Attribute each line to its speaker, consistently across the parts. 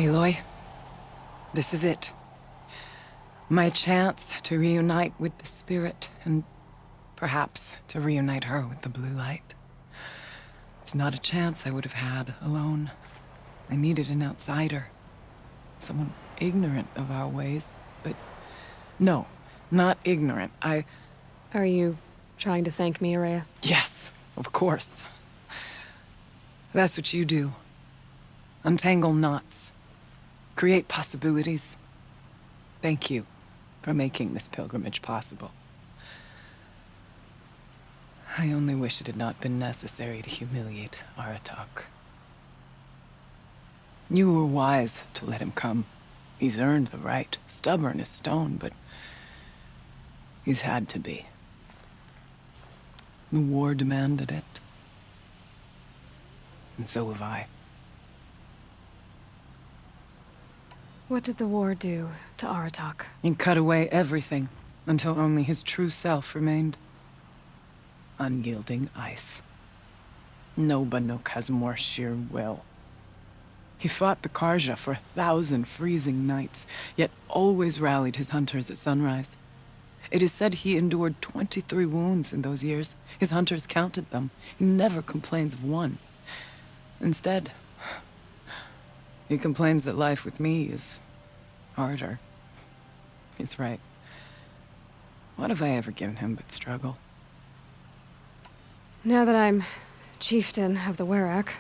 Speaker 1: Aloy, this is it. My chance to reunite with the Spirit, and perhaps to reunite her with the blue light. It's not a chance I would have had alone. I needed an outsider. Someone ignorant of our ways, but no, not ignorant.
Speaker 2: Are you trying to thank me, Ourea?
Speaker 1: Yes, of course. That's what you do. Untangle knots. Create possibilities. Thank you for making this pilgrimage possible. I only wish it had not been necessary to humiliate Aratak. You were wise to let him come. He's earned the right, stubborn as stone, but he's had to be. The war demanded it. And so have I.
Speaker 2: What did the war do to Aratak?
Speaker 1: He cut away everything until only his true self remained. Unyielding ice. No Banuk has more sheer will. He fought the Karja for 1,000 freezing nights, yet always rallied his hunters at sunrise. It is said he endured 23 wounds in those years. His hunters counted them. He never complains of one. Instead, he complains that life with me is harder. He's right. What have I ever given him but struggle?
Speaker 2: Now that I'm chieftain of the Werak,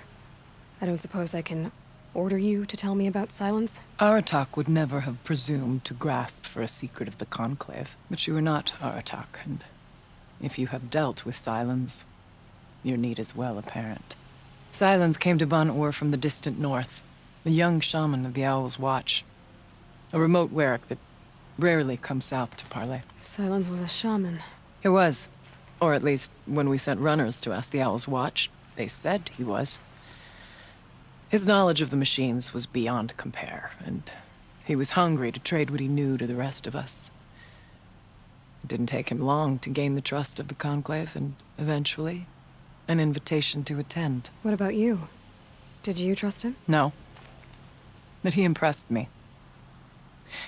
Speaker 2: I don't suppose I can order you to tell me about Silence?
Speaker 1: Aratak would never have presumed to grasp for a secret of the Conclave. But you are not Aratak, and if you have dealt with Silence, your need is well apparent. Silence came to Ban-Ur from the distant north, a young shaman of the Owl's Watch. A remote Werak that rarely comes south to parley.
Speaker 2: Silence was a shaman.
Speaker 1: He was. Or at least, when we sent runners to ask the Owl's Watch, they said he was. His knowledge of the machines was beyond compare, and he was hungry to trade what he knew to the rest of us. It didn't take him long to gain the trust of the Conclave, and eventually, an invitation to attend.
Speaker 2: What about you? Did you trust him?
Speaker 1: No. But he impressed me.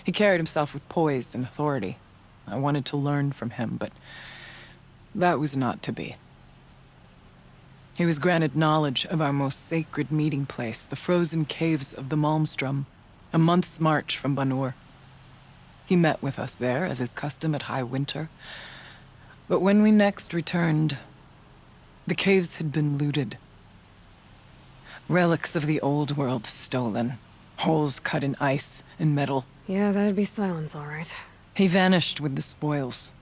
Speaker 1: He carried himself with poise and authority. I wanted to learn from him, but that was not to be. He was granted knowledge of our most sacred meeting place, the frozen caves of the Malmstrom, a month's march from Ban-Ur. He met with us there, as is custom at high winter. But when we next returned, the caves had been looted. Relics of the old world stolen. Holes cut in ice and metal.
Speaker 2: Yeah, that'd be Silence, all right.
Speaker 1: He vanished with the spoils.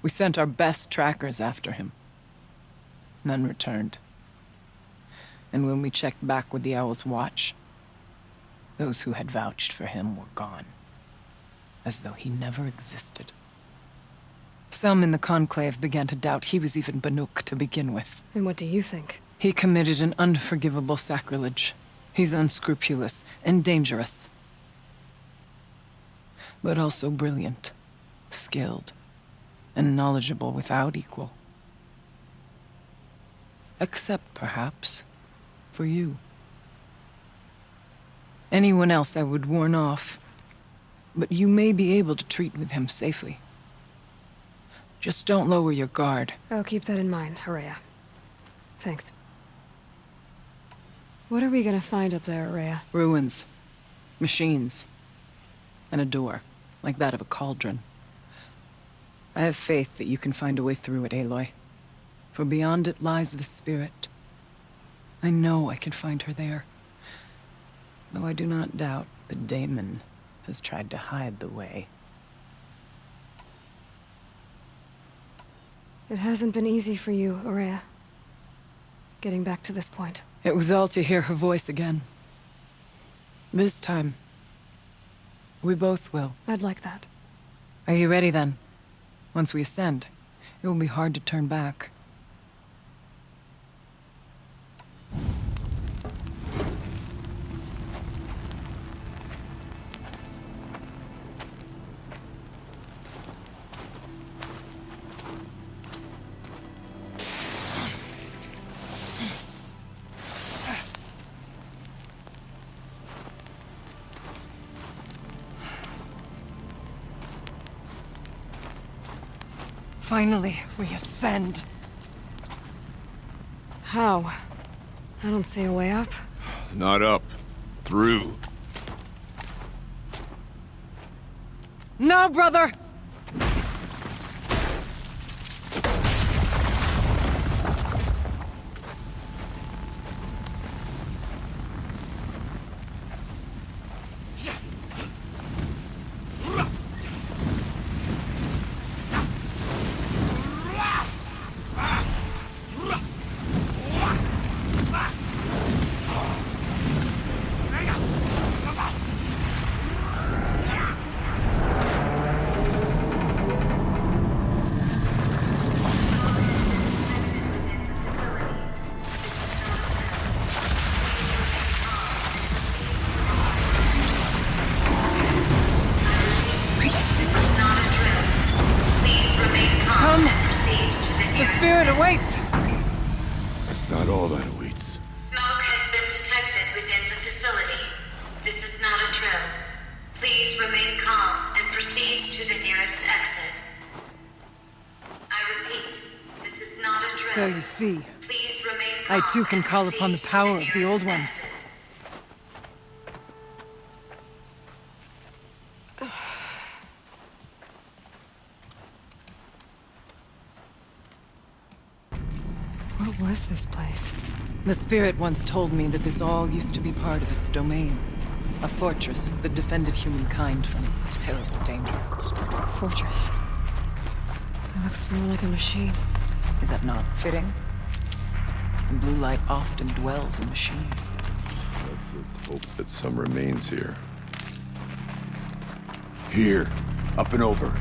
Speaker 1: We sent our best trackers after him. None returned. And when we checked back with the Owl's Watch, those who had vouched for him were gone. As though he never existed. Some in the Conclave began to doubt he was even Banuk to begin with.
Speaker 2: And what do you think?
Speaker 1: He committed an unforgivable sacrilege. He's unscrupulous and dangerous. But also brilliant, skilled, and knowledgeable without equal. Except, perhaps, for you. Anyone else I would warn off, but you may be able to treat with him safely. Just don't lower your guard.
Speaker 2: I'll keep that in mind, Ourea. Thanks. What are we gonna find up there, Ourea?
Speaker 1: Ruins, machines, and a door, like that of a cauldron. I have faith that you can find a way through it, Aloy. For beyond it lies the Spirit. I know I can find her there. Though I do not doubt that Daemon has tried to hide the way.
Speaker 2: It hasn't been easy for you, Ourea. Getting back to this point.
Speaker 1: It was all to hear her voice again. This time, we both will.
Speaker 2: I'd like that.
Speaker 1: Are you ready then? Once we ascend, it will be hard to turn back. Finally, we ascend.
Speaker 2: How? I don't see a way up.
Speaker 3: Not up. Through.
Speaker 1: No, brother! Awaits!
Speaker 3: That's not all that awaits.
Speaker 4: Smoke has been detected within the facility. This is not a drill. Please remain calm and proceed to the nearest exit. I repeat, this is not a drill.
Speaker 1: So you see,
Speaker 4: Please remain calm
Speaker 1: I too can
Speaker 4: and
Speaker 1: call upon the
Speaker 4: proceed to
Speaker 1: power of the
Speaker 4: nearest
Speaker 1: old ones.
Speaker 4: exit.
Speaker 2: What was this place?
Speaker 1: The spirit once told me that this all used to be part of its domain. A fortress that defended humankind from terrible danger.
Speaker 2: Fortress. It looks more like a machine.
Speaker 1: Is that not fitting? The blue light often dwells in machines.
Speaker 3: Let's just hope that some remains here. Here. Up and over.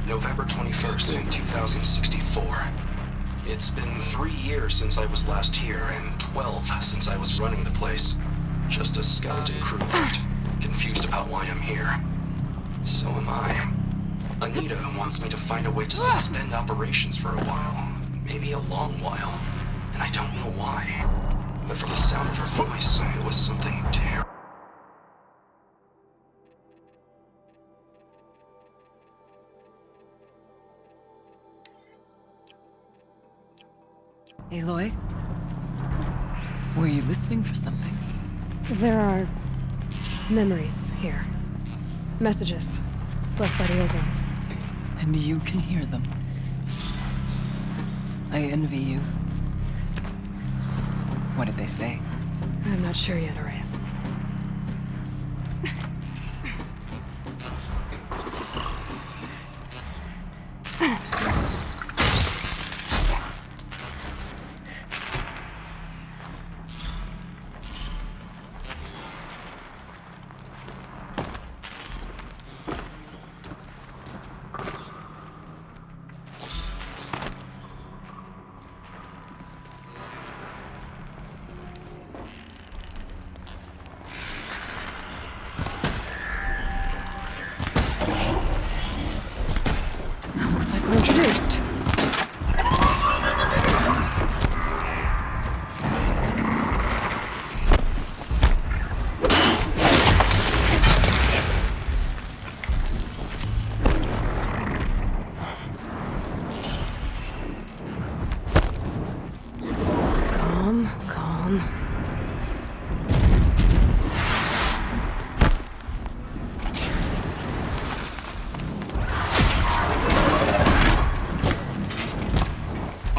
Speaker 5: November 21st, 2064. It's been 3 years since I was last here, and 12 since I was running the place. Just a skeleton crew left, confused about why I'm here. So am I. Anita wants me to find a way to suspend operations for a while. Maybe a long while. And I don't know why. But from the sound of her voice, it was something terrible.
Speaker 1: Aloy? Were you listening for something?
Speaker 2: There are memories here. Messages left by the old ones.
Speaker 1: And you can hear them. I envy you. What did they say?
Speaker 2: I'm not sure yet, Araya.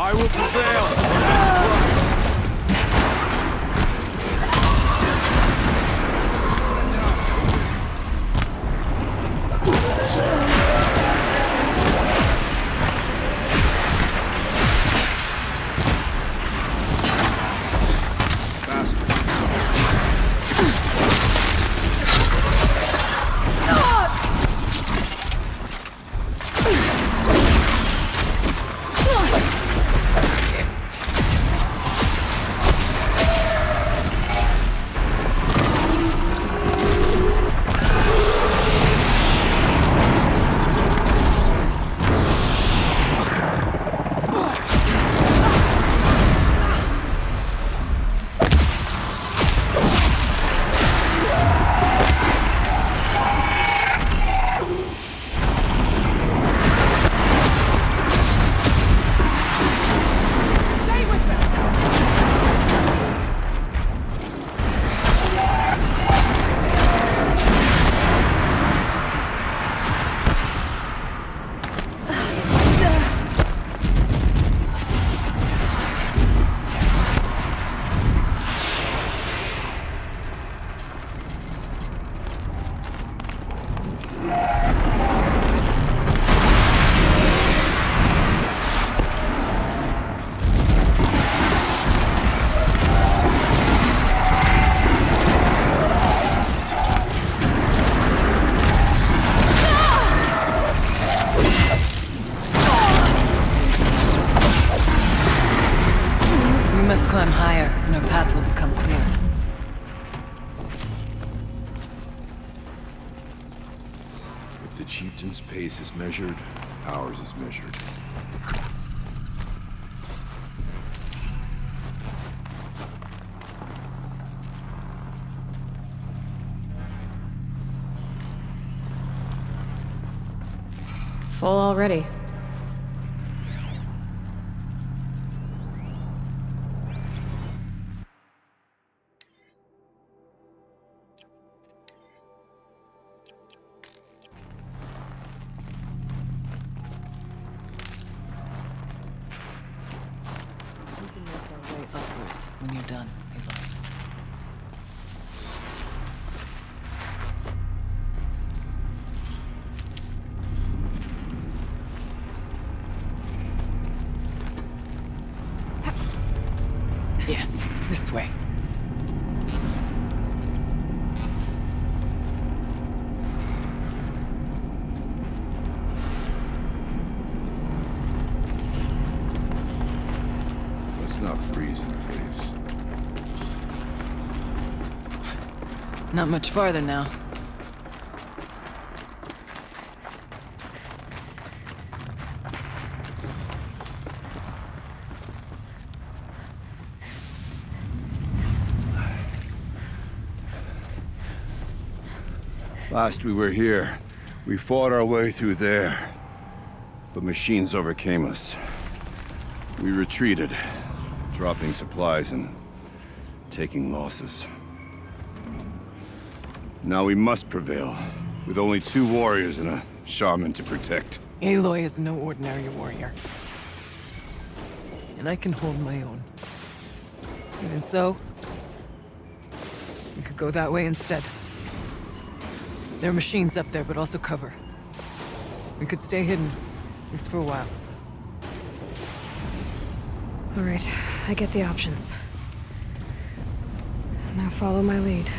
Speaker 3: I will prevail!
Speaker 1: We must climb higher, and our path will become clear.
Speaker 3: If the chieftain's pace is measured, ours is measured.
Speaker 2: Full already.
Speaker 1: We can make our way upwards when you're done, Aloy. Yes, this way.
Speaker 3: Let's not freeze in pace.
Speaker 1: Not much farther now.
Speaker 3: Last we were here, we fought our way through there. But machines overcame us. We retreated, dropping supplies and taking losses. Now we must prevail, with only 2 warriors and a shaman to protect.
Speaker 1: Aloy is no ordinary warrior. And I can hold my own. Even so, we could go that way instead. There are machines up there, but also cover. We could stay hidden, at least for a while.
Speaker 2: All right, I get the options. Now follow my lead.